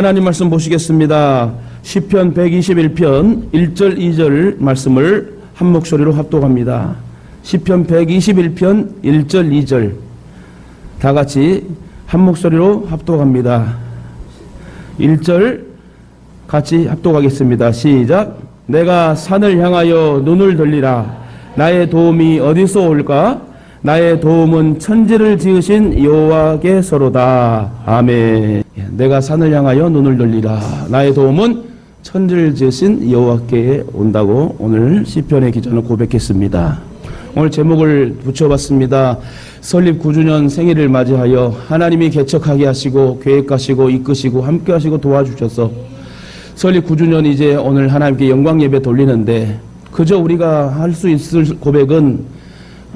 하나님 말씀 보시겠습니다. 시편 121편 1절 2절 말씀을 한 목소리로 합독합니다. 시편 121편 1절 2절 다 같이 한 목소리로 합독합니다. 1절 같이 합독하겠습니다. 시작. 내가 산을 향하여 눈을 돌리라. 나의 도움이 어디서 올까? 나의 도움은 천지를 지으신 여호와께서로다. 아멘. 내가 산을 향하여 눈을 돌리라. 나의 도움은 천지를 지으신 여호와께 온다고 오늘 시편의 기전을 고백했습니다. 오늘 제목을 붙여봤습니다. 설립 9주년 생일을 맞이하여 하나님이 개척하게 하시고 계획하시고 이끄시고 함께 하시고 도와주셔서 설립 9주년 이제 오늘 하나님께 영광 예배 돌리는데 그저 우리가 할 수 있을 고백은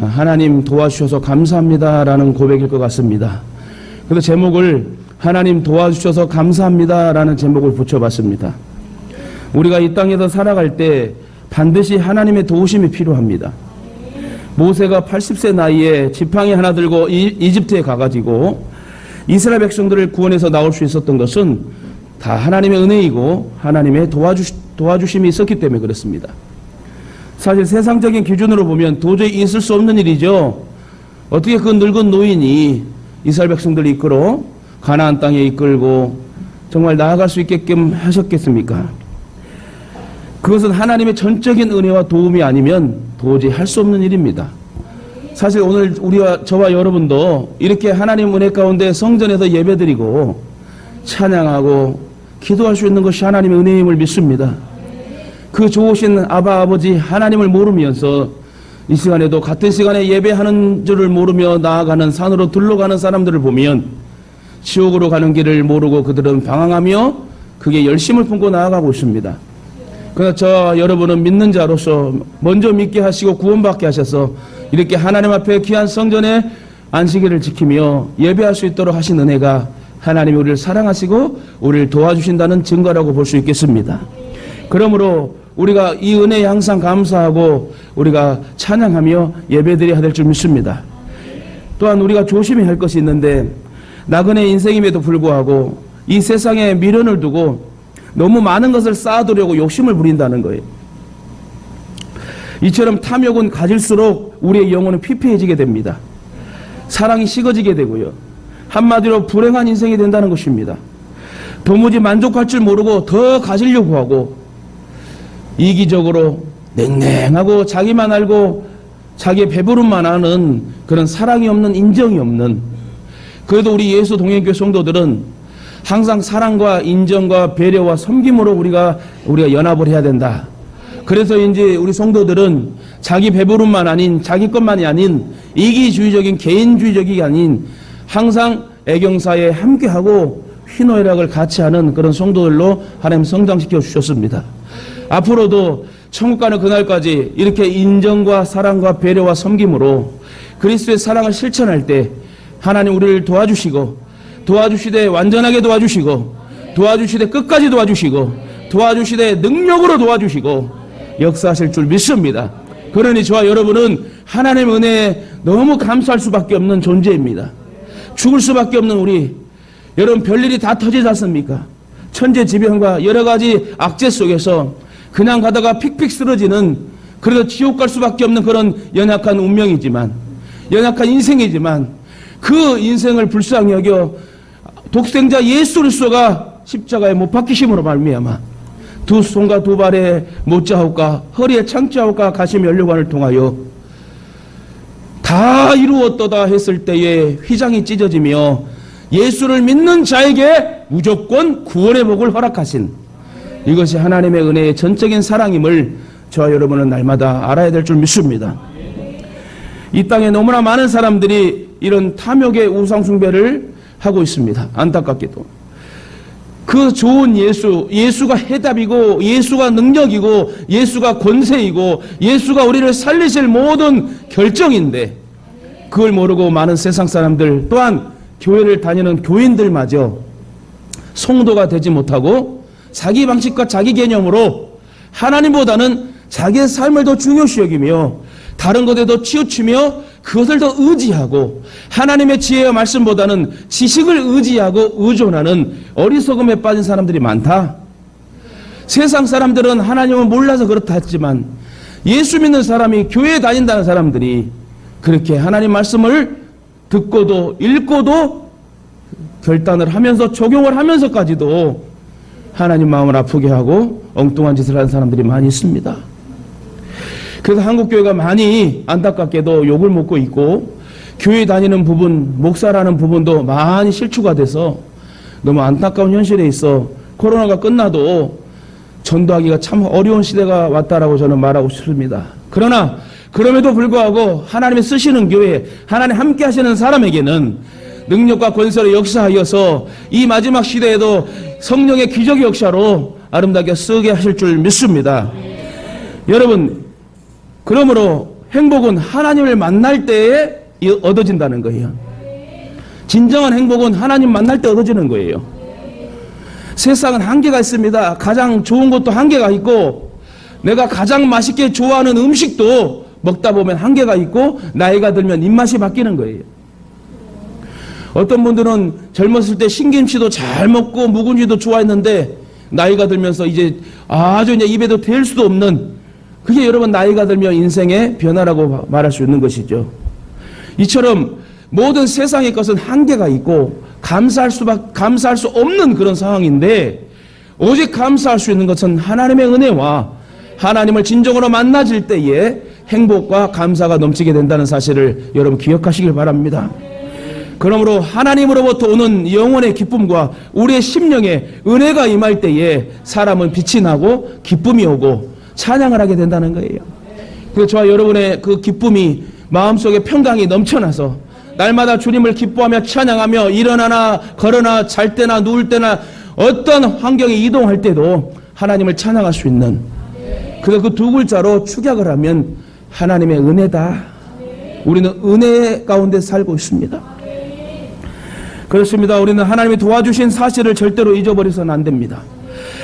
하나님 도와주셔서 감사합니다라는 고백일 것 같습니다. 그래서 제목을 하나님 도와주셔서 감사합니다라는 제목을 붙여봤습니다. 우리가 이 땅에서 살아갈 때 반드시 하나님의 도우심이 필요합니다. 모세가 80세 나이에 지팡이 하나 들고 이집트에 가가지고 이스라엘 백성들을 구원해서 나올 수 있었던 것은 다 하나님의 은혜이고 하나님의 도와주심이 있었기 때문에 그렇습니다. 사실 세상적인 기준으로 보면 도저히 있을 수 없는 일이죠. 어떻게 그 늙은 노인이 이스라엘 백성들을 이끌어 가나안 땅에 이끌고 정말 나아갈 수 있게끔 하셨겠습니까? 그것은 하나님의 전적인 은혜와 도움이 아니면 도저히 할 수 없는 일입니다. 사실 오늘 저와 여러분도 이렇게 하나님 은혜 가운데 성전에서 예배드리고 찬양하고 기도할 수 있는 것이 하나님의 은혜임을 믿습니다. 그 좋으신 아버지 하나님을 모르면서 이 시간에도 같은 시간에 예배하는 줄을 모르며 나아가는 산으로 둘러가는 사람들을 보면 지옥으로 가는 길을 모르고 그들은 방황하며 그게 열심을 품고 나아가고 있습니다. 그러나 저 여러분은 믿는 자로서 먼저 믿게 하시고 구원받게 하셔서 이렇게 하나님 앞에 귀한 성전에 안식일을 지키며 예배할 수 있도록 하신 은혜가 하나님이 우리를 사랑하시고 우리를 도와주신다는 증거라고 볼 수 있겠습니다. 그러므로 우리가 이 은혜에 항상 감사하고 우리가 찬양하며 예배드려야 될 줄 믿습니다. 또한 우리가 조심해야 할 것이 있는데 나그네 인생임에도 불구하고 이 세상에 미련을 두고 너무 많은 것을 쌓아두려고 욕심을 부린다는 거예요. 이처럼 탐욕은 가질수록 우리의 영혼은 피폐해지게 됩니다. 사랑이 식어지게 되고요. 한마디로 불행한 인생이 된다는 것입니다. 도무지 만족할 줄 모르고 더 가지려고 하고 이기적으로 냉랭하고 자기만 알고 자기의 배부름만 하는 그런 사랑이 없는 인정이 없는, 그래도 우리 예수 동행교회 성도들은 항상 사랑과 인정과 배려와 섬김으로 우리가 연합을 해야 된다. 그래서 이제 우리 성도들은 자기 배부름만 아닌 자기 것만이 아닌 이기주의적인 개인주의적이 아닌 항상 애경사에 함께하고 희노애락을 같이 하는 그런 성도들로 하나님 성장시켜 주셨습니다. 앞으로도 천국 가는 그날까지 이렇게 인정과 사랑과 배려와 섬김으로 그리스도의 사랑을 실천할 때 하나님 우리를 도와주시되 완전하게 도와주시되 끝까지 도와주시되 능력으로 도와주시고 역사하실 줄 믿습니다. 그러니 저와 여러분은 하나님의 은혜에 너무 감사할 수밖에 없는 존재입니다. 죽을 수밖에 없는 우리, 여러분 별일이 다 터지지 않습니까? 천재지변과 여러 가지 악재 속에서 그냥 가다가 픽픽 쓰러지는, 그래서 지옥 갈 수밖에 없는 그런 연약한 운명이지만, 연약한 인생이지만 그 인생을 불쌍히 여겨 독생자 예수 그리스도가 십자가에 못 박히심으로 말미암아 두 손과 두 발에 못자국과 허리에 창자국과 가시며 연료관을 통하여 다 이루었도다 했을 때에 휘장이 찢어지며 예수를 믿는 자에게 무조건 구원의 복을 허락하신, 이것이 하나님의 은혜의 전적인 사랑임을 저와 여러분은 날마다 알아야 될 줄 믿습니다. 이 땅에 너무나 많은 사람들이 이런 탐욕의 우상숭배를 하고 있습니다. 안타깝게도 그 좋은 예수가 해답이고 예수가 능력이고 예수가 권세이고 예수가 우리를 살리실 모든 결정인데 그걸 모르고 많은 세상 사람들, 또한 교회를 다니는 교인들마저 성도가 되지 못하고 자기 방식과 자기 개념으로 하나님보다는 자기의 삶을 더 중요시 여기며 다른 것에 더 치우치며 그것을 더 의지하고 하나님의 지혜와 말씀보다는 지식을 의지하고 의존하는 어리석음에 빠진 사람들이 많다. 세상 사람들은 하나님을 몰라서 그렇다 했지만 예수 믿는 사람이 교회에 다닌다는 사람들이 그렇게 하나님 말씀을 듣고도 읽고도 결단을 하면서 적용을 하면서까지도 하나님 마음을 아프게 하고 엉뚱한 짓을 하는 사람들이 많이 있습니다. 그래서 한국교회가 많이 안타깝게도 욕을 먹고 있고 교회 다니는 부분, 목사라는 부분도 많이 실추가 돼서 너무 안타까운 현실에 있어 코로나가 끝나도 전도하기가 참 어려운 시대가 왔다라고 저는 말하고 싶습니다. 그러나 그럼에도 불구하고 하나님이 쓰시는 교회, 하나님 함께 하시는 사람에게는 능력과 권세로 역사하여서 이 마지막 시대에도 성령의 기적의 역사로 아름답게 쓰게 하실 줄 믿습니다. 여러분, 그러므로 행복은 하나님을 만날 때에 얻어진다는 거예요. 진정한 행복은 하나님 만날 때 얻어지는 거예요. 세상은 한계가 있습니다. 가장 좋은 것도 한계가 있고 내가 가장 맛있게 좋아하는 음식도 먹다 보면 한계가 있고 나이가 들면 입맛이 바뀌는 거예요. 어떤 분들은 젊었을 때 신김치도 잘 먹고 묵은지도 좋아했는데 나이가 들면서 이제 아주 이제 입에도 댈 수도 없는, 그게 여러분 나이가 들면 인생의 변화라고 말할 수 있는 것이죠. 이처럼 모든 세상의 것은 한계가 있고 감사할 수 없는 그런 상황인데 오직 감사할 수 있는 것은 하나님의 은혜와 하나님을 진정으로 만나질 때에 행복과 감사가 넘치게 된다는 사실을 여러분 기억하시길 바랍니다. 그러므로 하나님으로부터 오는 영혼의 기쁨과 우리의 심령에 은혜가 임할 때에 사람은 빛이 나고 기쁨이 오고 찬양을 하게 된다는 거예요. 그래서 저와 여러분의 그 기쁨이 마음속에 평강이 넘쳐나서 날마다 주님을 기뻐하며 찬양하며 일어나나 걸어나 잘 때나 누울 때나 어떤 환경에 이동할 때도 하나님을 찬양할 수 있는, 그래서 그 두 글자로 축약을 하면 하나님의 은혜다. 우리는 은혜 가운데 살고 있습니다. 그렇습니다. 우리는 하나님이 도와주신 사실을 절대로 잊어버려서는 안 됩니다.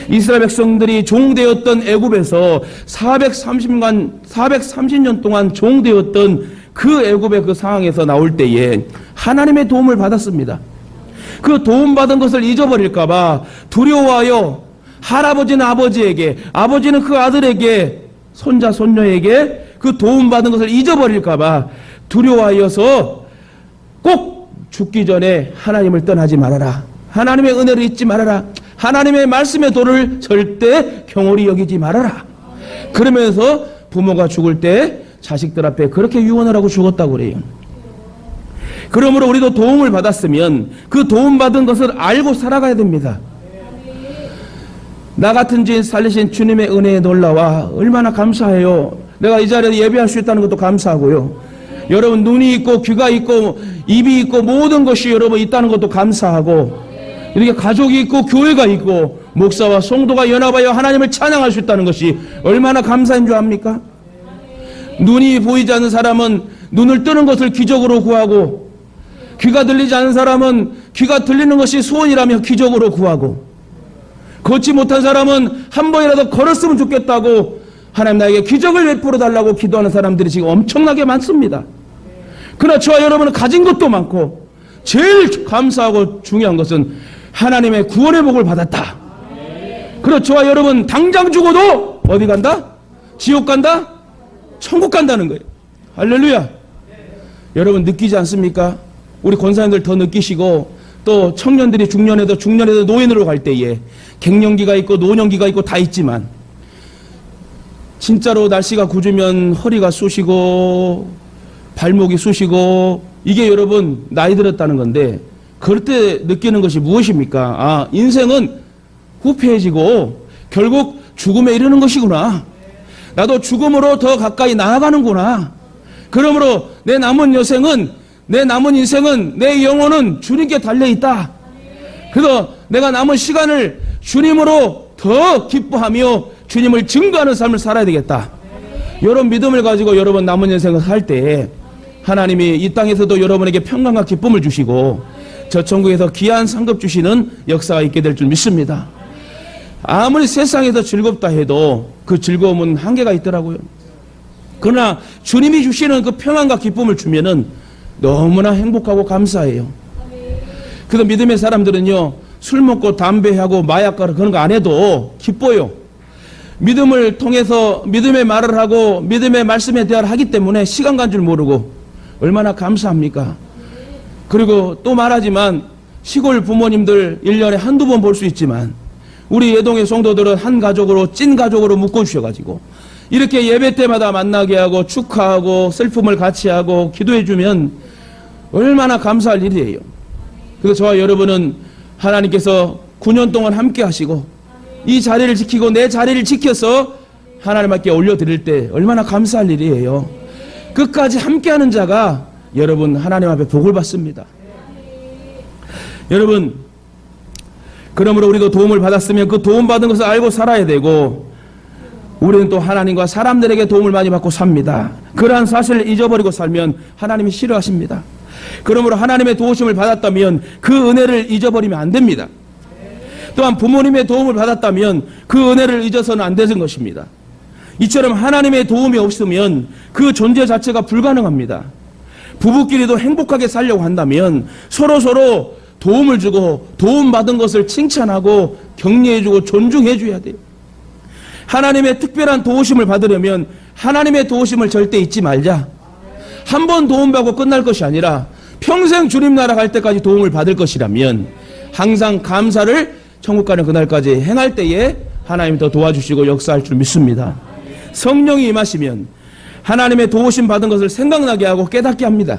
이스라엘 백성들이 종되었던 애굽에서 430년 동안 종되었던 그 애굽의 그 상황에서 나올 때에 하나님의 도움을 받았습니다. 그 도움받은 것을 잊어버릴까봐 두려워하여 할아버지는 아버지에게, 아버지는 그 아들에게, 손자 손녀에게 그 도움받은 것을 잊어버릴까봐 두려워하여서 꼭 죽기 전에 하나님을 떠나지 말아라, 하나님의 은혜를 잊지 말아라, 하나님의 말씀의 도를 절대 경홀히 여기지 말아라. 그러면서 부모가 죽을 때 자식들 앞에 그렇게 유언을 하고 죽었다고 그래요. 그러므로 우리도 도움을 받았으면 그 도움받은 것을 알고 살아가야 됩니다. 나 같은 죄인 살리신 주님의 은혜에 놀라와 얼마나 감사해요. 내가 이 자리에 예배할 수 있다는 것도 감사하고요. 여러분 눈이 있고 귀가 있고 입이 있고 모든 것이 여러분 있다는 것도 감사하고, 이렇게 가족이 있고 교회가 있고 목사와 성도가 연합하여 하나님을 찬양할 수 있다는 것이 얼마나 감사인 줄 압니까? 눈이 보이지 않는 사람은 눈을 뜨는 것을 기적으로 구하고, 귀가 들리지 않는 사람은 귀가 들리는 것이 소원이라며 기적으로 구하고, 걷지 못한 사람은 한 번이라도 걸었으면 좋겠다고 하나님 나에게 기적을 베풀어 달라고 기도하는 사람들이 지금 엄청나게 많습니다. 그러나 저와 여러분은 가진 것도 많고 제일 감사하고 중요한 것은 하나님의 구원의 복을 받았다. 그래서 저와 여러분 당장 죽어도 어디 간다? 지옥 간다? 천국 간다는 거예요. 할렐루야. 여러분 느끼지 않습니까? 우리 권사님들 더 느끼시고, 또 청년들이 중년에도 노인으로 갈 때에 갱년기가 있고 노년기가 있고 다 있지만 진짜로 날씨가 궂으면 허리가 쑤시고 발목이 쑤시고, 이게 여러분 나이 들었다는 건데, 그럴 때 느끼는 것이 무엇입니까? 아, 인생은 후패해지고 결국 죽음에 이르는 것이구나. 나도 죽음으로 더 가까이 나아가는구나. 그러므로 내 남은 인생은 내 영혼은 주님께 달려있다. 그래서 내가 남은 시간을 주님으로 더 기뻐하며 주님을 증거하는 삶을 살아야 되겠다. 이런 믿음을 가지고 여러분 남은 인생을 살 때 하나님이 이 땅에서도 여러분에게 평강과 기쁨을 주시고 저 천국에서 귀한 상급 주시는 역사가 있게 될 줄 믿습니다. 아무리 세상에서 즐겁다 해도 그 즐거움은 한계가 있더라고요. 그러나 주님이 주시는 그 평안과 기쁨을 주면은 너무나 행복하고 감사해요. 그래서 믿음의 사람들은요, 술 먹고 담배하고 마약하고 그런 거 안 해도 기뻐요. 믿음을 통해서 믿음의 말을 하고 믿음의 말씀에 대화를 하기 때문에 시간 간 줄 모르고 얼마나 감사합니까? 그리고 또 말하지만 시골 부모님들 1년에 한두 번 볼 수 있지만 우리 예동의 성도들은 한 가족으로 찐 가족으로 묶어주셔가지고 이렇게 예배 때마다 만나게 하고 축하하고 슬픔을 같이 하고 기도해주면 얼마나 감사할 일이에요. 그래서 저와 여러분은 하나님께서 9년 동안 함께 하시고 이 자리를 지키고 내 자리를 지켜서 하나님께 올려드릴 때 얼마나 감사할 일이에요. 끝까지 함께하는 자가 여러분 하나님 앞에 복을 받습니다. 여러분, 그러므로 우리도 도움을 받았으면 그 도움받은 것을 알고 살아야 되고 우리는 또 하나님과 사람들에게 도움을 많이 받고 삽니다. 그러한 사실을 잊어버리고 살면 하나님이 싫어하십니다. 그러므로 하나님의 도우심을 받았다면 그 은혜를 잊어버리면 안 됩니다. 또한 부모님의 도움을 받았다면 그 은혜를 잊어서는 안 되는 것입니다. 이처럼 하나님의 도움이 없으면 그 존재 자체가 불가능합니다. 부부끼리도 행복하게 살려고 한다면 서로 도움을 주고 도움받은 것을 칭찬하고 격려해주고 존중해줘야 돼요. 하나님의 특별한 도우심을 받으려면 하나님의 도우심을 절대 잊지 말자. 한 번 도움받고 끝날 것이 아니라 평생 주님 나라 갈 때까지 도움을 받을 것이라면 항상 감사를 천국 가는 그날까지 행할 때에 하나님이 더 도와주시고 역사할 줄 믿습니다. 성령이 임하시면 하나님의 도우심 받은 것을 생각나게 하고 깨닫게 합니다.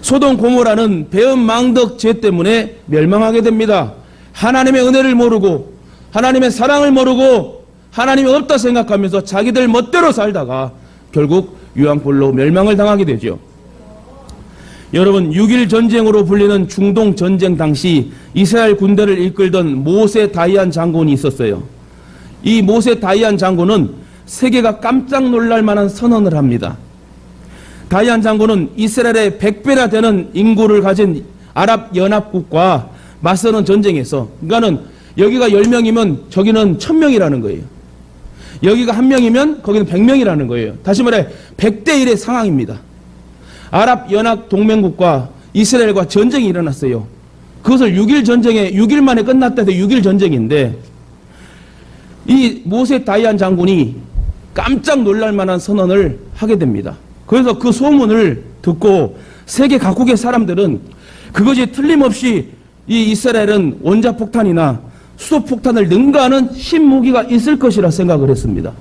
소돔 고모라는 배은망덕 죄 때문에 멸망하게 됩니다. 하나님의 은혜를 모르고 하나님의 사랑을 모르고 하나님이 없다 생각하면서 자기들 멋대로 살다가 결국 유황불로 멸망을 당하게 되죠. 여러분, 6.1 전쟁으로 불리는 중동 전쟁 당시 이스라엘 군대를 이끌던 모세 다이안 장군이 있었어요. 이 모세 다이안 장군은 세계가 깜짝 놀랄 만한 선언을 합니다. 다이안 장군은 이스라엘의 100배나 되는 인구를 가진 아랍 연합국과 맞서는 전쟁에서, 그러니까는 여기가 10명이면 저기는 1000명이라는 거예요. 여기가 1명이면 거기는 100명이라는 거예요. 다시 말해 100대 1의 상황입니다. 아랍 연합 동맹국과 이스라엘과 전쟁이 일어났어요. 그것을 6.1 전쟁에 6일 만에 끝났다 해서 6.1 전쟁인데 이 모세 다이안 장군이 깜짝 놀랄 만한 선언을 하게 됩니다. 그래서 그 소문을 듣고 세계 각국의 사람들은 그것이 틀림없이 이 이스라엘은 원자폭탄이나 수소폭탄을 능가하는 신무기가 있을 것이라 생각을 했습니다.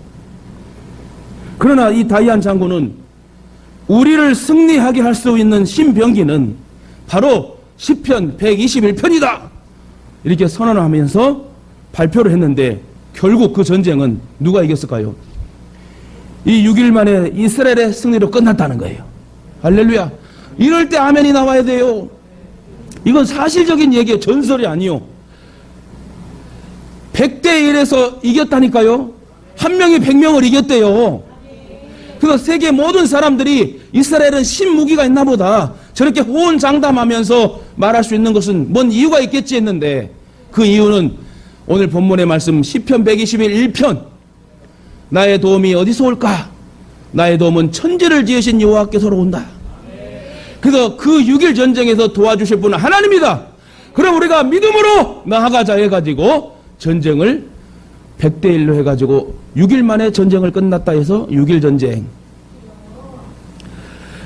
그러나 이 다이안 장군은 우리를 승리하게 할 수 있는 신병기는 바로 시편 121편이다 이렇게 선언하면서 발표를 했는데 결국 그 전쟁은 누가 이겼을까요? 이 6일 만에 이스라엘의 승리로 끝났다는 거예요. 할렐루야. 이럴 때 아멘이 나와야 돼요. 이건 사실적인 얘기예요. 전설이 아니요. 100대 1에서 이겼다니까요. 한 명이 100명을 이겼대요. 그래서 세계 모든 사람들이 이스라엘은 신무기가 있나 보다 저렇게 호언장담하면서 말할 수 있는 것은 뭔 이유가 있겠지 했는데 그 이유는 오늘 본문의 말씀 시편 121편 나의 도움이 어디서 올까? 나의 도움은 천지를 지으신 여호와께서로 온다. 그래서 그 6.1 전쟁에서 도와주실 분은 하나님이다. 그럼 우리가 믿음으로 나아가자 해가지고 전쟁을 100대 1로 해가지고 6일 만에 전쟁을 끝났다 해서 6.1 전쟁.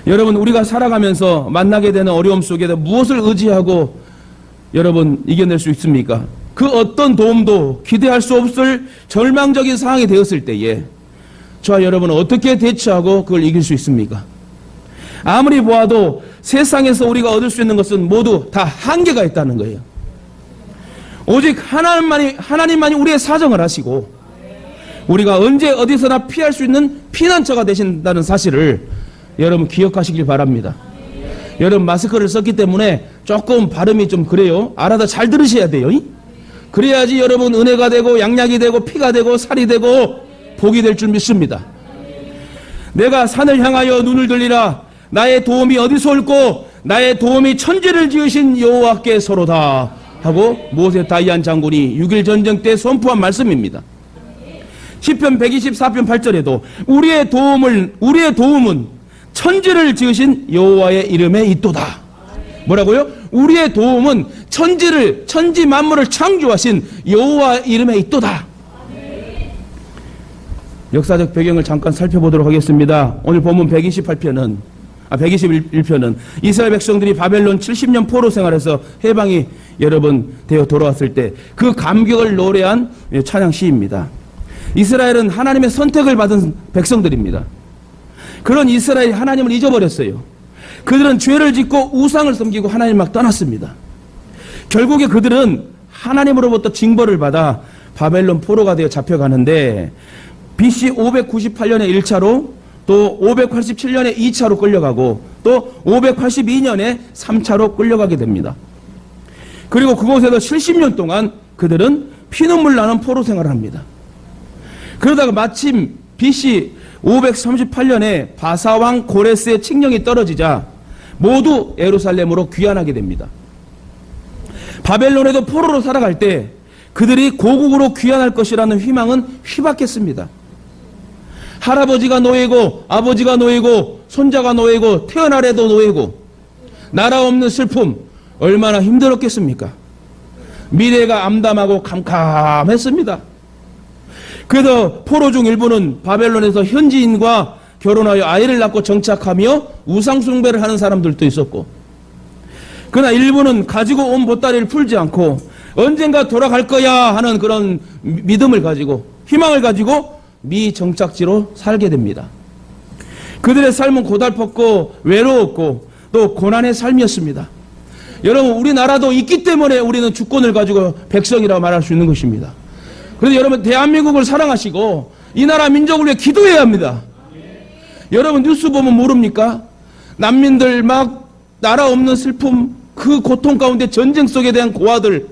여러분, 우리가 살아가면서 만나게 되는 어려움 속에서 무엇을 의지하고 여러분 이겨낼 수 있습니까? 그 어떤 도움도 기대할 수 없을 절망적인 상황이 되었을 때에 저와 여러분은 어떻게 대처하고 그걸 이길 수 있습니까? 아무리 보아도 세상에서 우리가 얻을 수 있는 것은 모두 다 한계가 있다는 거예요. 오직 하나님만이 우리의 사정을 하시고 우리가 언제 어디서나 피할 수 있는 피난처가 되신다는 사실을 여러분 기억하시길 바랍니다. 여러분 마스크를 썼기 때문에 조금 발음이 좀 그래요. 알아서 잘 들으셔야 돼요. 그래야지 여러분 은혜가 되고 양약이 되고 피가 되고 살이 되고 복이 될 줄 믿습니다. 내가 산을 향하여 눈을 들리라. 나의 도움이 어디서 올꼬? 나의 도움이 천지를 지으신 여호와께서로다 하고 모세 다이안 장군이 6.1 전쟁 때 선포한 말씀입니다. 시편 124편 8절에도 우리의 도움은 천지를 지으신 여호와의 이름에 있도다. 뭐라고요? 우리의 도움은 천지 만물을 창조하신 여호와의 이름에 있도다. 역사적 배경을 잠깐 살펴보도록 하겠습니다. 오늘 본문 121편은 이스라엘 백성들이 바벨론 70년 포로 생활에서 해방이 여러분 되어 돌아왔을 때 그 감격을 노래한 찬양 시입니다. 이스라엘은 하나님의 선택을 받은 백성들입니다. 그런 이스라엘이 하나님을 잊어버렸어요. 그들은 죄를 짓고 우상을 섬기고 하나님을 막 떠났습니다. 결국에 그들은 하나님으로부터 징벌을 받아 바벨론 포로가 되어 잡혀가는데 BC 598년에 1차로 또 587년에 2차로 끌려가고 또 582년에 3차로 끌려가게 됩니다. 그리고 그곳에서 70년 동안 그들은 피눈물 나는 포로 생활을 합니다. 그러다가 마침 BC 538년에 바사왕 고레스의 칙령이 떨어지자 모두 예루살렘으로 귀환하게 됩니다. 바벨론에도 포로로 살아갈 때 그들이 고국으로 귀환할 것이라는 희망은 희박했습니다. 할아버지가 노예고 아버지가 노예고 손자가 노예고 태어나래도 노예고 나라 없는 슬픔 얼마나 힘들었겠습니까? 미래가 암담하고 캄캄했습니다. 그래서 포로 중 일부는 바벨론에서 현지인과 결혼하여 아이를 낳고 정착하며 우상숭배를 하는 사람들도 있었고, 그러나 일부는 가지고 온 보따리를 풀지 않고 언젠가 돌아갈 거야 하는 그런 믿음을 가지고 희망을 가지고 미정착지로 살게 됩니다. 그들의 삶은 고달팠고 외로웠고 또 고난의 삶이었습니다. 여러분, 우리나라도 있기 때문에 우리는 주권을 가지고 백성이라고 말할 수 있는 것입니다. 그래서 여러분, 대한민국을 사랑하시고 이 나라 민족을 위해 기도해야 합니다. 여러분, 뉴스 보면 모릅니까? 난민들 막 나라 없는 슬픔, 그 고통 가운데 전쟁 속에 대한 고아들,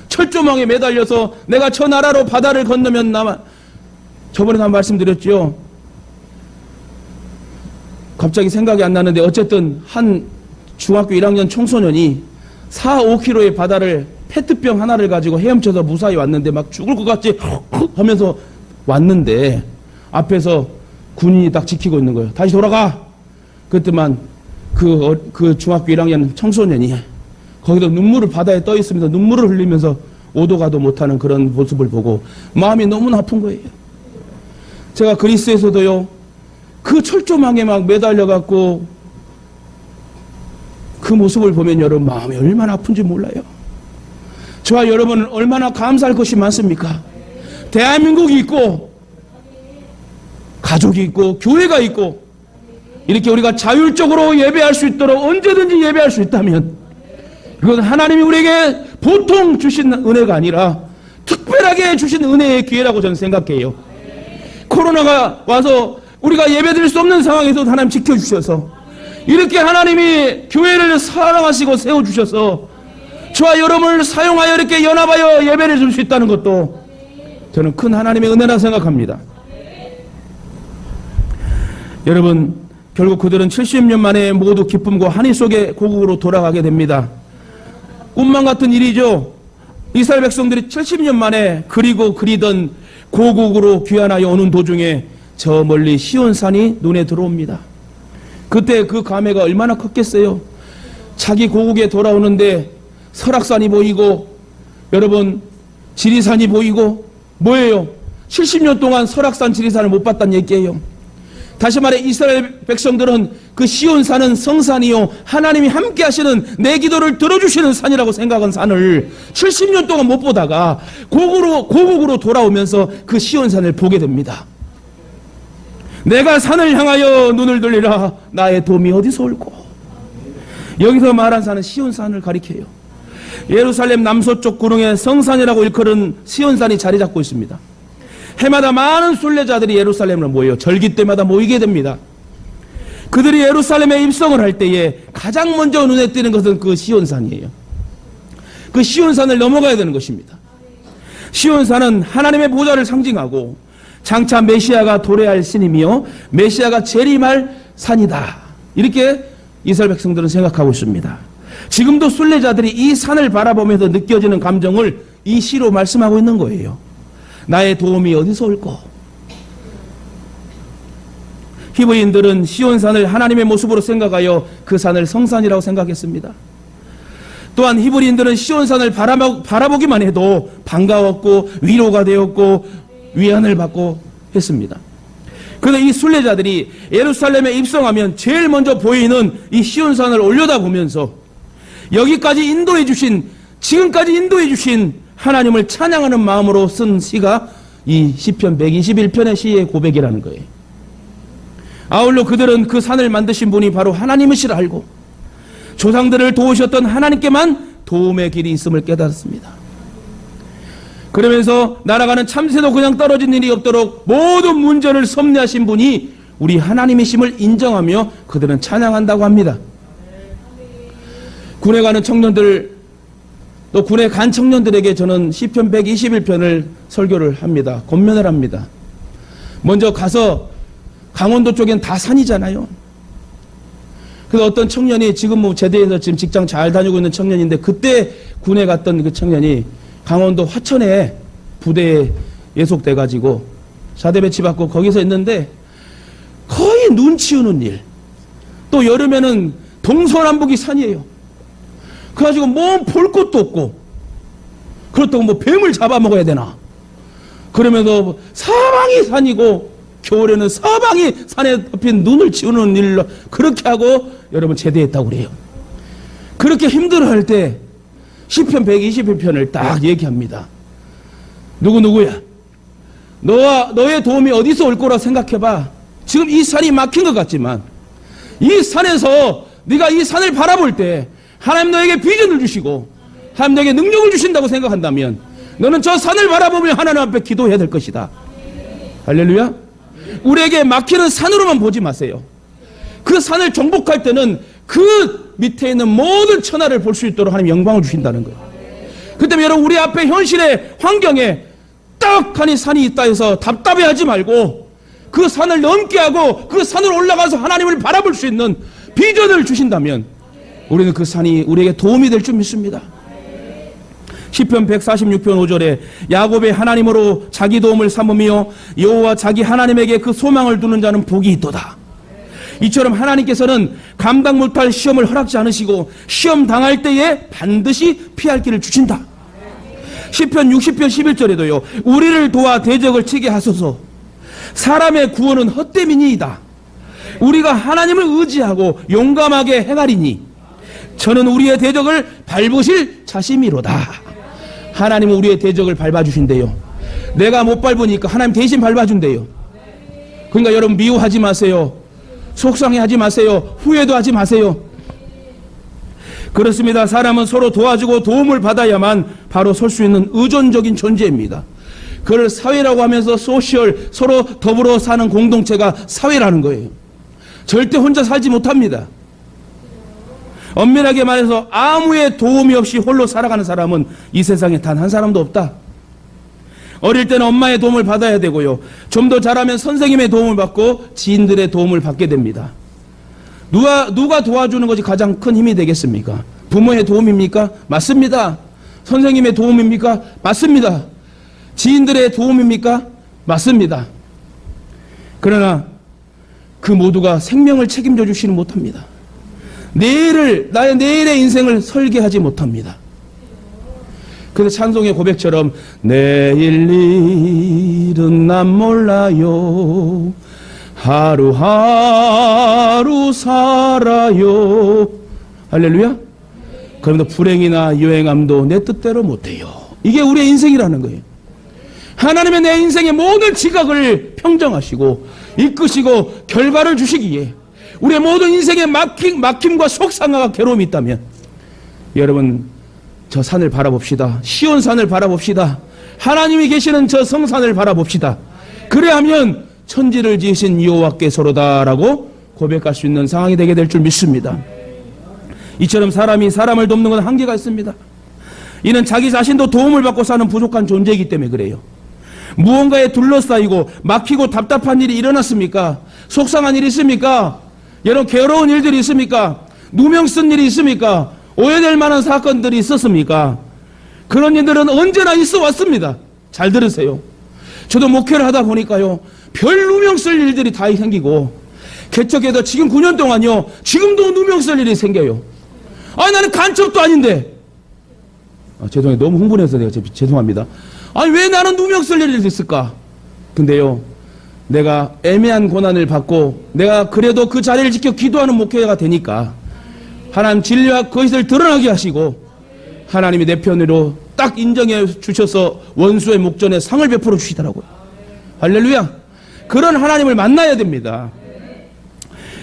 철조망에 매달려서 내가 저 나라로 바다를 건너면 저번에 한 말씀드렸죠. 갑자기 생각이 안 나는데 어쨌든 한 중학교 1학년 청소년이 4-5km의 바다를 페트병 하나를 가지고 헤엄쳐서 무사히 왔는데 막 죽을 것 같이 하면서 왔는데 앞에서 군인이 딱 지키고 있는 거예요. 다시 돌아가. 그때만 그 중학교 1학년 청소년이 거기서 눈물을 바다에 떠 있으면서 눈물을 흘리면서 오도 가도 못하는 그런 모습을 보고 마음이 너무나 아픈 거예요. 제가 그리스에서도요, 그 철조망에 막 매달려갖고 그 모습을 보면 여러분 마음이 얼마나 아픈지 몰라요. 저와 여러분은 얼마나 감사할 것이 많습니까? 대한민국이 있고 가족이 있고 교회가 있고 이렇게 우리가 자율적으로 예배할 수 있도록 언제든지 예배할 수 있다면 이건 하나님이 우리에게 보통 주신 은혜가 아니라 특별하게 주신 은혜의 기회라고 저는 생각해요. 코로나가 와서 우리가 예배드릴 수 없는 상황에서도 하나님 지켜주셔서 이렇게 하나님이 교회를 사랑하시고 세워주셔서 저와 여러분을 사용하여 이렇게 연합하여 예배를 줄 수 있다는 것도 저는 큰 하나님의 은혜라 생각합니다. 여러분, 결국 그들은 70년 만에 모두 기쁨과 한이 속에 고국으로 돌아가게 됩니다. 꿈만 같은 일이죠. 이스라엘 백성들이 70년 만에 그리던 고국으로 귀환하여 오는 도중에 저 멀리 시온산이 눈에 들어옵니다. 그때 그 감회가 얼마나 컸겠어요. 자기 고국에 돌아오는데 설악산이 보이고 여러분 지리산이 보이고 뭐예요? 70년 동안 설악산 지리산을 못 봤다는 얘기예요. 다시 말해 이스라엘 백성들은 그 시온산은 성산이요 하나님이 함께 하시는 내 기도를 들어주시는 산이라고 생각한 산을 70년 동안 못 보다가 고국으로 돌아오면서 그 시온산을 보게 됩니다. 내가 산을 향하여 눈을 돌리라 나의 도움이 어디서 올꼬. 여기서 말한 산은 시온산을 가리켜요. 예루살렘 남서쪽 구릉에 성산이라고 일컬은 시온산이 자리 잡고 있습니다. 해마다 많은 순례자들이 예루살렘으로 모여 절기 때마다 모이게 됩니다. 그들이 예루살렘에 입성을 할 때에 가장 먼저 눈에 띄는 것은 그 시온산이에요. 그 시온산을 넘어가야 되는 것입니다. 시온산은 하나님의 보좌를 상징하고 장차 메시아가 도래할 신이며 메시아가 재림할 산이다. 이렇게 이스라엘 백성들은 생각하고 있습니다. 지금도 순례자들이 이 산을 바라보면서 느껴지는 감정을 이 시로 말씀하고 있는 거예요. 나의 도움이 어디서 올꼬? 히브리인들은 시온산을 하나님의 모습으로 생각하여 그 산을 성산이라고 생각했습니다. 또한 히브리인들은 시온산을 바라보기만 해도 반가웠고 위로가 되었고 위안을 받고 했습니다. 그런데 이 순례자들이 예루살렘에 입성하면 제일 먼저 보이는 이 시온산을 올려다보면서 여기까지 인도해 주신, 지금까지 인도해 주신 하나님을 찬양하는 마음으로 쓴 시가 이 시편 121편의 시의 고백이라는 거예요. 아울러 그들은 그 산을 만드신 분이 바로 하나님이시라 알고 조상들을 도우셨던 하나님께만 도움의 길이 있음을 깨달았습니다. 그러면서 날아가는 참새도 그냥 떨어진 일이 없도록 모든 문제를 섭리하신 분이 우리 하나님이심을 인정하며 그들은 찬양한다고 합니다. 군에 가는 청년들, 또 군에 간 청년들에게 저는 시편 121편을 설교를 합니다. 권면을 합니다. 먼저 가서 강원도 쪽엔 다 산이잖아요. 그래서 어떤 청년이 지금 뭐 제대해서 지금 직장 잘 다니고 있는 청년인데, 그때 군에 갔던 그 청년이 강원도 화천에 부대에 예속돼가지고 사대 배치받고 거기서 있는데 거의 눈 치우는 일, 또 여름에는 동서남북이 산이에요. 그래가지고 뭐 볼 것도 없고, 그렇다고 뭐 뱀을 잡아먹어야 되나, 그러면서 사방이 산이고 겨울에는 사방이 산에 덮인 눈을 치우는 일로 그렇게 하고 여러분 제대했다고 그래요. 그렇게 힘들어할 때 시편 121편을 딱 얘기합니다. 누구야? 너의 도움이 어디서 올 거라 생각해봐. 지금 이 산이 막힌 것 같지만 이 산에서 네가 이 산을 바라볼 때 하나님 너에게 비전을 주시고 하나님 너에게 능력을 주신다고 생각한다면 너는 저 산을 바라보며 하나님 앞에 기도해야 될 것이다. 할렐루야. 우리에게 막히는 산으로만 보지 마세요. 그 산을 정복할 때는 그 밑에 있는 모든 천하를 볼 수 있도록 하나님 영광을 주신다는 거예요. 그 때문에 여러분, 우리 앞에 현실의 환경에 딱하니 산이 있다 해서 답답해하지 말고 그 산을 넘게 하고 그 산을 올라가서 하나님을 바라볼 수 있는 비전을 주신다면 우리는 그 산이 우리에게 도움이 될 줄 믿습니다. 시편 146편 5절에 야곱의 하나님으로 자기 도움을 삼으며 여호와 자기 하나님에게 그 소망을 두는 자는 복이 있도다. 이처럼 하나님께서는 감당 못할 시험을 허락지 않으시고 시험 당할 때에 반드시 피할 길을 주신다. 시편 60편 11절에도요, 우리를 도와 대적을 치게 하소서. 사람의 구원은 헛됨이니이다. 우리가 하나님을 의지하고 용감하게 행하리니 저는 우리의 대적을 밟으실 자심이로다. 하나님은 우리의 대적을 밟아주신대요. 내가 못 밟으니까 하나님 대신 밟아준대요. 그러니까 여러분, 미워하지 마세요. 속상해하지 마세요. 후회도 하지 마세요. 그렇습니다. 사람은 서로 도와주고 도움을 받아야만 바로 설 수 있는 의존적인 존재입니다. 그걸 사회라고 하면서 소셜, 서로 더불어 사는 공동체가 사회라는 거예요. 절대 혼자 살지 못합니다. 엄밀하게 말해서 아무의 도움이 없이 홀로 살아가는 사람은 이 세상에 단 한 사람도 없다. 어릴 때는 엄마의 도움을 받아야 되고요, 좀 더 자라면 선생님의 도움을 받고 지인들의 도움을 받게 됩니다. 누가 도와주는 것이 가장 큰 힘이 되겠습니까? 부모의 도움입니까? 맞습니다. 선생님의 도움입니까? 맞습니다. 지인들의 도움입니까? 맞습니다. 그러나 그 모두가 생명을 책임져 주시는 못합니다. 나의 내일의 인생을 설계하지 못합니다. 그래서 찬송의 고백처럼 내일 일은 난 몰라요, 하루하루 살아요. 할렐루야. 그러면서 불행이나 유행함도 내 뜻대로 못해요. 이게 우리의 인생이라는 거예요. 하나님의 내 인생의 모든 지각을 평정하시고 이끄시고 결과를 주시기에 우리의 모든 인생의 막힘과 속상함과 괴로움이 있다면 여러분, 저 산을 바라봅시다. 시온산을 바라봅시다. 하나님이 계시는 저 성산을 바라봅시다. 그래야하면 천지를 지으신 여호와께서로다라고 고백할 수 있는 상황이 되게 될 줄 믿습니다. 이처럼 사람이 사람을 돕는 건 한계가 있습니다. 이는 자기 자신도 도움을 받고 사는 부족한 존재이기 때문에 그래요. 무언가에 둘러싸이고 막히고 답답한 일이 일어났습니까? 속상한 일이 있습니까? 여러분, 괴로운 일들이 있습니까? 누명 쓴 일이 있습니까? 오해될 만한 사건들이 있었습니까? 그런 일들은 언제나 있어 왔습니다. 잘 들으세요. 저도 목회를 하다 보니까요, 별 누명 쓸 일들이 다 생기고 개척해서 지금 9년 동안요, 지금도 누명 쓸 일이 생겨요. 아니, 나는 간첩도 아닌데. 죄송해요. 너무 흥분해서 내가 죄송합니다. 아니, 왜 나는 누명 쓸 일이 있을까? 근데요, 내가 애매한 고난을 받고 내가 그래도 그 자리를 지켜 기도하는 목회자가 되니까 하나님 진리와 거짓을 드러나게 하시고 하나님이 내 편으로 딱 인정해 주셔서 원수의 목전에 상을 베풀어 주시더라고요. 할렐루야. 그런 하나님을 만나야 됩니다.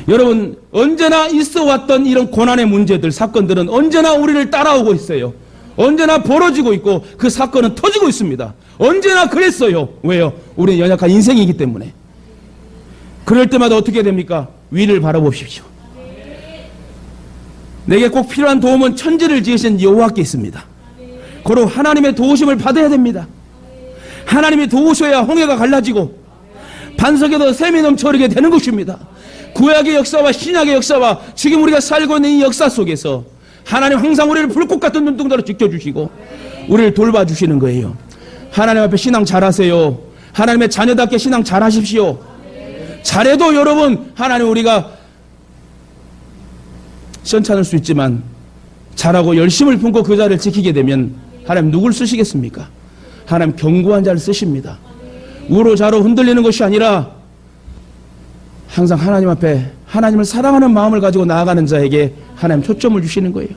여러분, 언제나 있어 왔던 이런 고난의 문제들, 사건들은 언제나 우리를 따라오고 있어요. 언제나 벌어지고 있고 그 사건은 터지고 있습니다. 언제나 그랬어요. 왜요? 우리는 연약한 인생이기 때문에. 그럴 때마다 어떻게 됩니까? 위를 바라보십시오. 내게 꼭 필요한 도움은 천지를 지으신 여호와께 있습니다. 고로 하나님의 도우심을 받아야 됩니다. 하나님이 도우셔야 홍해가 갈라지고 반석에도 샘이 넘쳐 흐르게 되는 것입니다. 구약의 역사와 신약의 역사와 지금 우리가 살고 있는 이 역사 속에서 하나님 항상 우리를 불꽃 같은 눈동자로 지켜주시고 우리를 돌봐주시는 거예요. 하나님 앞에 신앙 잘하세요. 하나님의 자녀답게 신앙 잘하십시오. 잘해도 여러분, 하나님 우리가 시원찮을 수 있지만 잘하고 열심을 품고 그 자리를 지키게 되면 하나님 누굴 쓰시겠습니까? 하나님 견고한 자를 쓰십니다. 우로좌로 흔들리는 것이 아니라 항상 하나님 앞에 하나님을 사랑하는 마음을 가지고 나아가는 자에게 하나님 초점을 주시는 거예요.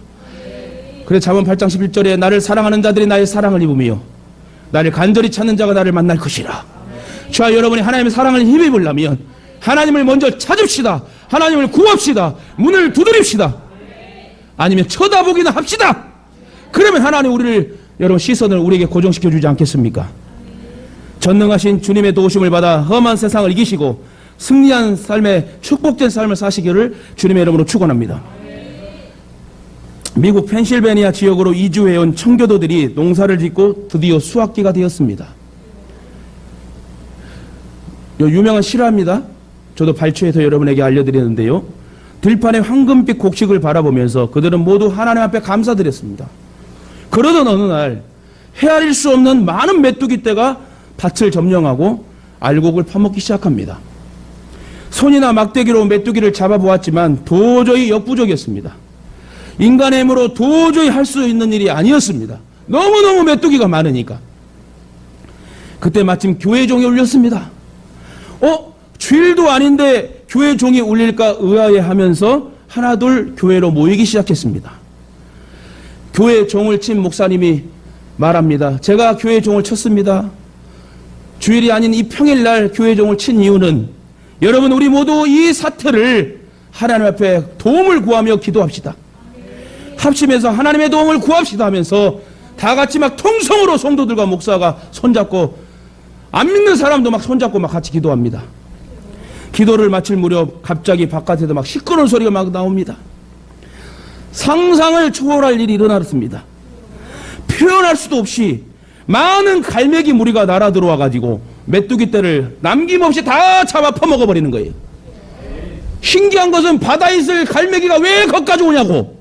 그래서 잠언 8장 11절에 나를 사랑하는 자들이 나의 사랑을 입으며 나를 간절히 찾는 자가 나를 만날 것이라. 저와 여러분이 하나님의 사랑을 힘입으려면 하나님을 먼저 찾읍시다. 하나님을 구합시다. 문을 두드립시다. 아니면 쳐다보기나 합시다. 그러면 하나님 우리를, 여러분, 시선을 우리에게 고정시켜 주지 않겠습니까? 전능하신 주님의 도우심을 받아 험한 세상을 이기시고 승리한 삶의 축복된 삶을 사시기를 주님의 이름으로 축원합니다. 미국 펜실베니아 지역으로 이주해온 청교도들이 농사를 짓고 드디어 수확기가 되었습니다. 유명한 실화입니다. 저도 발췌해서 여러분에게 알려드리는데요. 들판의 황금빛 곡식을 바라보면서 그들은 모두 하나님 앞에 감사드렸습니다. 그러던 어느 날 헤아릴 수 없는 많은 메뚜기 떼가 밭을 점령하고 알곡을 파먹기 시작합니다. 손이나 막대기로 메뚜기를 잡아보았지만 도저히 역부족이었습니다. 인간의 힘으로 도저히 할 수 있는 일이 아니었습니다. 너무너무 메뚜기가 많으니까. 그때 마침 교회 종이 울렸습니다. 주일도 아닌데 교회 종이 울릴까 의아해하면서 하나둘 교회로 모이기 시작했습니다. 교회 종을 친 목사님이 말합니다. 제가 교회 종을 쳤습니다. 주일이 아닌 이 평일날 교회 종을 친 이유는 여러분, 우리 모두 이 사태를 하나님 앞에 도움을 구하며 기도합시다. 합심해서 하나님의 도움을 구합시다 하면서 다 같이 막 통성으로 성도들과 목사가 손잡고, 안 믿는 사람도 막 손잡고 막 같이 기도합니다. 기도를 마칠 무렵 갑자기 바깥에도 막 시끄러운 소리가 막 나옵니다. 상상을 초월할 일이 일어났습니다. 표현할 수도 없이 많은 갈매기 무리가 날아 들어와 가지고 메뚜기 떼를 남김없이 다 잡아 퍼먹어버리는 거예요. 신기한 것은 바다에 있을 갈매기가 왜 거기까지 오냐고.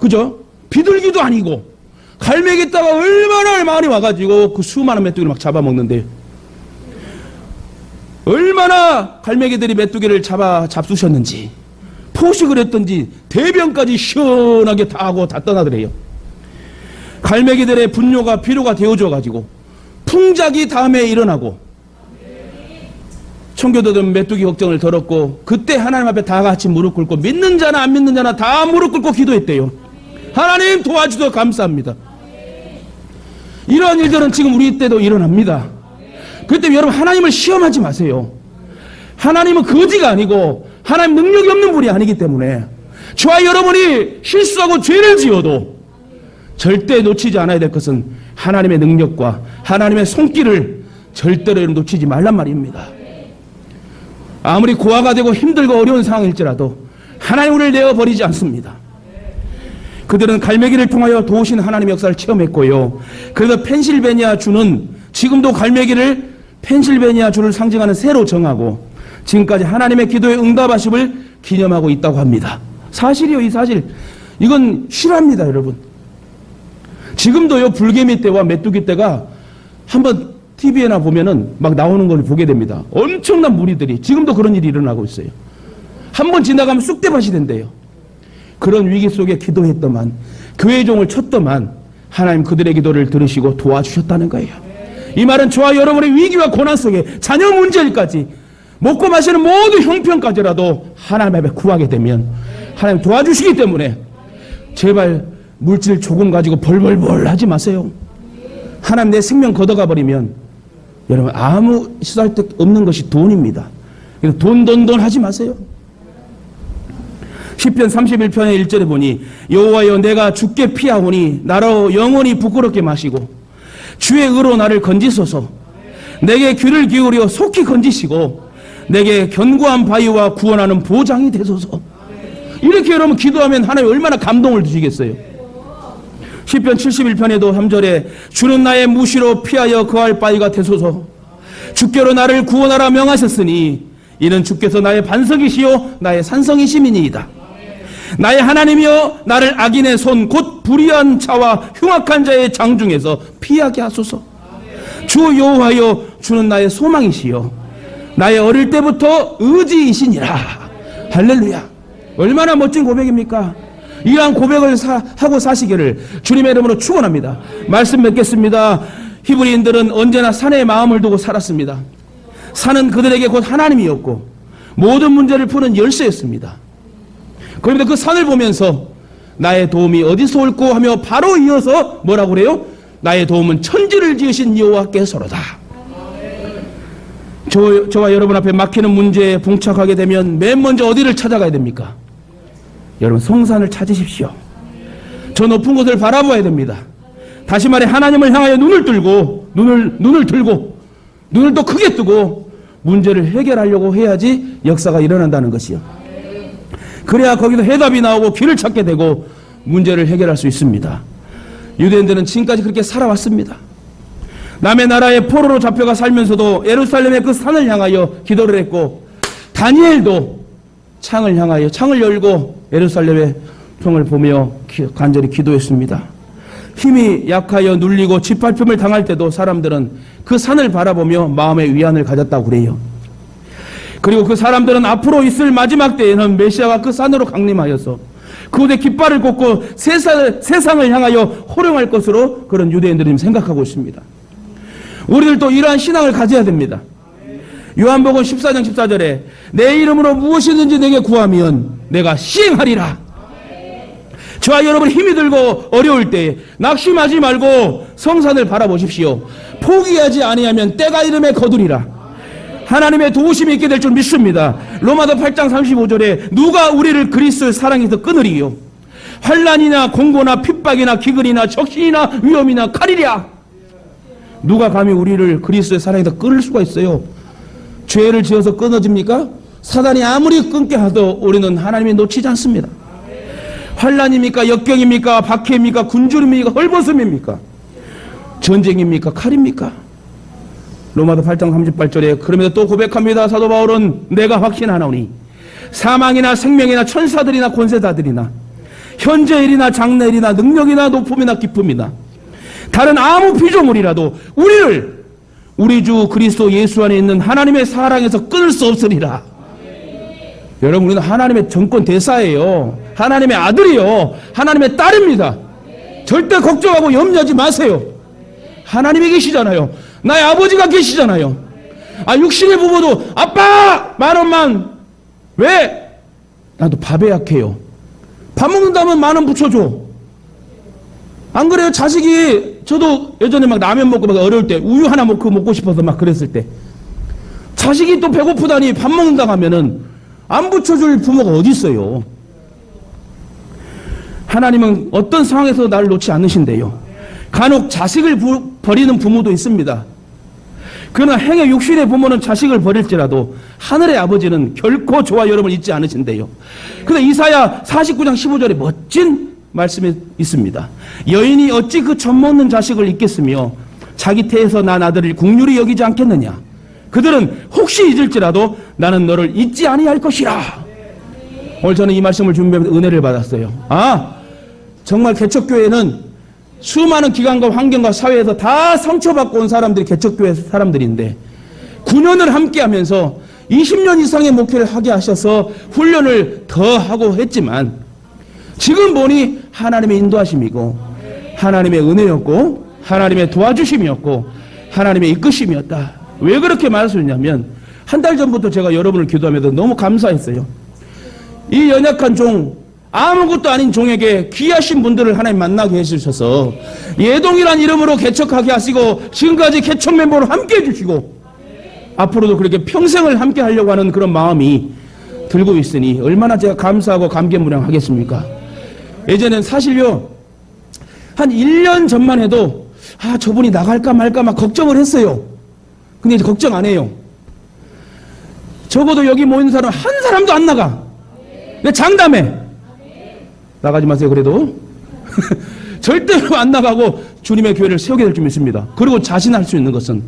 그죠? 비둘기도 아니고 갈매기 떼가 얼마나 많이 와가지고 그 수많은 메뚜기를 막 잡아먹는데, 얼마나 갈매기들이 메뚜기를 잡수셨는지 포식을 했던지 대변까지 시원하게 다 하고 다 떠나더래요. 갈매기들의 분뇨가 비료가 되어줘가지고 풍작이 다음에 일어나고, 청교도들은 메뚜기 걱정을 덜었고 그때 하나님 앞에 다 같이 무릎 꿇고 믿는 자나 안 믿는 자나 다 무릎 꿇고 기도했대요. 하나님 도와주셔서 감사합니다. 이러한 일들은 지금 우리 때도 일어납니다. 그때 여러분, 하나님을 시험하지 마세요. 하나님은 거지가 아니고 하나님 능력이 없는 분이 아니기 때문에 저와 여러분이 실수하고 죄를 지어도 절대 놓치지 않아야 될 것은 하나님의 능력과 하나님의 손길을 절대로 놓치지 말란 말입니다. 아무리 고아가 되고 힘들고 어려운 상황일지라도 하나님 우리를 내어버리지 않습니다. 그들은 갈매기를 통하여 도우신 하나님의 역사를 체험했고요. 그래서 펜실베니아 주는 지금도 갈매기를 펜실베니아 주를 상징하는 새로 정하고 지금까지 하나님의 기도에 응답하심을 기념하고 있다고 합니다. 사실이요, 이 사실. 이건 실화입니다, 여러분. 지금도요, 불개미 떼와 메뚜기 떼가 한번 TV에나 보면은 막 나오는 걸 보게 됩니다. 엄청난 무리들이. 지금도 그런 일이 일어나고 있어요. 한 번 지나가면 쑥대밭이 된대요. 그런 위기 속에 기도했더만, 교회 종을 쳤더만 하나님 그들의 기도를 들으시고 도와주셨다는 거예요. 이 말은 저와 여러분의 위기와 고난 속에 자녀 문제일까지 먹고 마시는 모든 형편까지라도 하나님 앞에 구하게 되면 하나님 도와주시기 때문에 제발 물질 조금 가지고 벌벌벌 하지 마세요. 하나님 내 생명 걷어가 버리면 여러분 아무 쓰잘데기 없는 것이 돈입니다. 그래서 돈 하지 마세요. 시편 31편의 1절에 보니 여호와여 내가 주께 피하오니 나로 영원히 부끄럽게 마시고 주의 의로 나를 건지소서. 내게 귀를 기울여 속히 건지시고 내게 견고한 바위와 구원하는 보장이 되소서. 이렇게 여러분 기도하면 하나님 얼마나 감동을 주시겠어요. 시편 71편에도 3절에 주는 나의 무시로 피하여 거할 바위가 되소서. 주께로 나를 구원하라 명하셨으니 이는 주께서 나의 반석이시요 나의 산성이심이니이다. 나의 하나님이여 나를 악인의 손 곧 불의한 자와 흉악한 자의 장중에서 피하게 하소서. 주 여호와여 주는 나의 소망이시여 나의 어릴 때부터 의지이시니라. 할렐루야. 얼마나 멋진 고백입니까? 이러한 고백을 하고 사시기를 주님의 이름으로 축원합니다. 말씀 맺겠습니다. 히브리인들은 언제나 산에 마음을 두고 살았습니다. 산은 그들에게 곧 하나님이었고 모든 문제를 푸는 열쇠였습니다. 그런데 그 산을 보면서 나의 도움이 어디서 올꼬 하며 바로 이어서 뭐라고 그래요? 나의 도움은 천지를 지으신 여호와께서로다. 저와 여러분 앞에 막히는 문제에 봉착하게 되면 맨 먼저 어디를 찾아가야 됩니까? 여러분 성산을 찾으십시오. 저 높은 곳을 바라봐야 됩니다. 다시 말해 하나님을 향하여 눈을 들고 눈을 더 크게 뜨고 문제를 해결하려고 해야지 역사가 일어난다는 것이요. 그래야 거기서 해답이 나오고 길을 찾게 되고 문제를 해결할 수 있습니다. 유대인들은 지금까지 그렇게 살아왔습니다. 남의 나라에 포로로 잡혀가 살면서도 예루살렘의 그 산을 향하여 기도를 했고 다니엘도 창을 열고 예루살렘의 평을 보며 간절히 기도했습니다. 힘이 약하여 눌리고 짓밟힘을 당할 때도 사람들은 그 산을 바라보며 마음의 위안을 가졌다고 그래요. 그리고 그 사람들은 앞으로 있을 마지막 때에는 메시아가 그 산으로 강림하여서 그곳에 깃발을 꽂고 세상을 향하여 호령할 것으로 그런 유대인들이 생각하고 있습니다. 우리들도 이러한 신앙을 가져야 됩니다. 요한복음 14장 14절에 내 이름으로 무엇이든지 내게 구하면 내가 시행하리라. 저와 여러분 힘이 들고 어려울 때 낙심하지 말고 성산을 바라보십시오. 포기하지 아니하면 때가 이름에 거두리라. 하나님의 도우심이 있게 될 줄 믿습니다. 로마서 8장 35절에 누가 우리를 그리스도의 사랑에서 끊으리요? 환난이나 공고나 핍박이나 기근이나 적신이나 위험이나 칼이랴. 누가 감히 우리를 그리스도의 사랑에서 끊을 수가 있어요? 죄를 지어서 끊어집니까? 사단이 아무리 끊게 하도 우리는 하나님이 놓치지 않습니다. 환난입니까? 역경입니까? 박해입니까? 굶주림입니까? 헐벗음입니까? 전쟁입니까? 칼입니까? 로마서 8장 38절에 그러면서 또 고백합니다. 사도 바울은 내가 확신하노니 사망이나 생명이나 천사들이나 권세자들이나 현재일이나 장래일이나 능력이나 높음이나 기쁨이나 다른 아무 피조물이라도 우리를 우리 주 그리스도 예수 안에 있는 하나님의 사랑에서 끊을 수 없으리라. 여러분 우리는 하나님의 정권 대사예요. 하나님의 아들이요. 하나님의 딸입니다. 절대 걱정하고 염려하지 마세요. 하나님이 계시잖아요. 나의 아버지가 계시잖아요. 육신의 부모도 아빠! 10,000원만. 왜? 나도 밥에 약해요. 밥 먹는다면 10,000원 붙여줘. 안 그래요? 자식이 저도 예전에 막 라면 먹고 막 어려울 때 우유 하나 먹고 싶어서 막 그랬을 때 자식이 또 배고프다니 밥 먹는다고 하면은 안 붙여줄 부모가 어디 있어요? 하나님은 어떤 상황에서 나를 놓지 않으신대요. 간혹 자식을 버리는 부모도 있습니다. 그러나 행여 육신의 부모는 자식을 버릴지라도 하늘의 아버지는 결코 저와 여러분을 잊지 않으신대요. 그런데 이사야 49장 15절에 멋진 말씀이 있습니다. 여인이 어찌 그 젖먹는 자식을 잊겠으며 자기 태에서 난 아들을 국률이 여기지 않겠느냐. 그들은 혹시 잊을지라도 나는 너를 잊지 아니할 것이라. 오늘 저는 이 말씀을 준비하면서 은혜를 받았어요. 정말 개척교회는 수많은 기관과 환경과 사회에서 다 상처받고 온 사람들이 개척교회 사람들인데 9년을 함께하면서 20년 이상의 목회를 하게 하셔서 훈련을 더 하고 했지만 지금 보니 하나님의 인도하심이고 하나님의 은혜였고 하나님의 도와주심이었고 하나님의 이끄심이었다. 왜 그렇게 말씀했냐면 한 달 전부터 제가 여러분을 기도하면서 너무 감사했어요. 이 연약한 종, 아무것도 아닌 종에게 귀하신 분들을 하나님 만나게 해주셔서 예동이란 이름으로 개척하게 하시고 지금까지 개척 멤버로 함께 해주시고 앞으로도 그렇게 평생을 함께 하려고 하는 그런 마음이 들고 있으니 얼마나 제가 감사하고 감개무량하겠습니까? 예전엔 사실요 한 1년 전만 해도 저분이 나갈까 말까 막 걱정을 했어요. 근데 이제 걱정 안 해요. 적어도 여기 모인 사람 한 사람도 안 나가. 내 장담해. 나가지 마세요 그래도. 절대로 안 나가고 주님의 교회를 세우게 될 줄 믿습니다. 그리고 자신할 수 있는 것은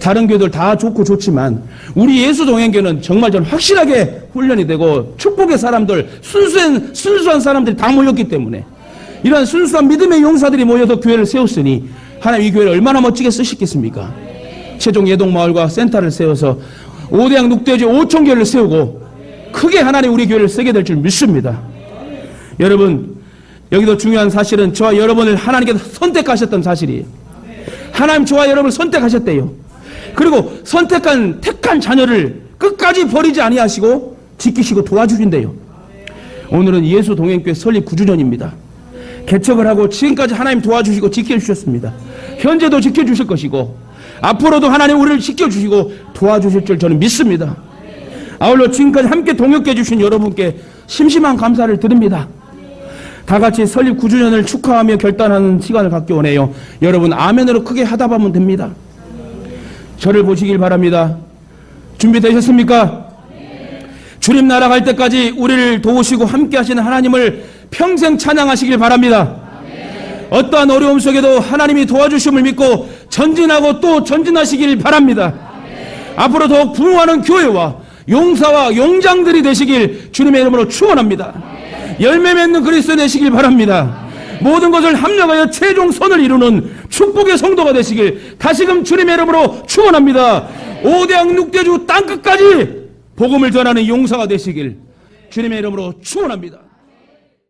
다른 교회들 다 좋고 좋지만 우리 예수동행교는 정말 저는 확실하게 훈련이 되고 축복의 사람들, 순수한 사람들이 다 모였기 때문에 이러한 순수한 믿음의 용사들이 모여서 교회를 세웠으니 하나님 이 교회를 얼마나 멋지게 쓰시겠습니까? 최종 예동마을과 센터를 세워서 5대양 6대주 5,000교회를 세우고 크게 하나님 우리 교회를 쓰게 될 줄 믿습니다. 여러분 여기도 중요한 사실은 저와 여러분을 하나님께서 선택하셨던 사실이에요. 하나님 저와 여러분을 선택하셨대요. 그리고 택한 자녀를 끝까지 버리지 아니하시고 지키시고 도와주신대요. 오늘은 예수 동행교회 설립 9주년입니다. 개척을 하고 지금까지 하나님 도와주시고 지켜주셨습니다. 현재도 지켜주실 것이고 앞으로도 하나님 우리를 지켜주시고 도와주실 줄 저는 믿습니다. 아울러 지금까지 함께 동역해 주신 여러분께 심심한 감사를 드립니다. 다 같이 설립 9주년을 축하하며 결단하는 시간을 갖기 원해요. 여러분 아멘으로 크게 하답하면 됩니다. 저를 보시길 바랍니다. 준비되셨습니까? 주님 나라 갈 때까지 우리를 도우시고 함께 하시는 하나님을 평생 찬양하시길 바랍니다. 어떠한 어려움 속에도 하나님이 도와주심을 믿고 전진하고 또 전진하시길 바랍니다. 앞으로 더욱 부흥하는 교회와 용사와 용장들이 되시길 주님의 이름으로 축원합니다. 열매 맺는 그리스도 되시길 바랍니다. 모든 것을 합력하여 최종 선을 이루는 축복의 성도가 되시길 다시금 주님의 이름으로 축원합니다. 5대양 6대주 땅끝까지 복음을 전하는 용사가 되시길 주님의 이름으로 축원합니다.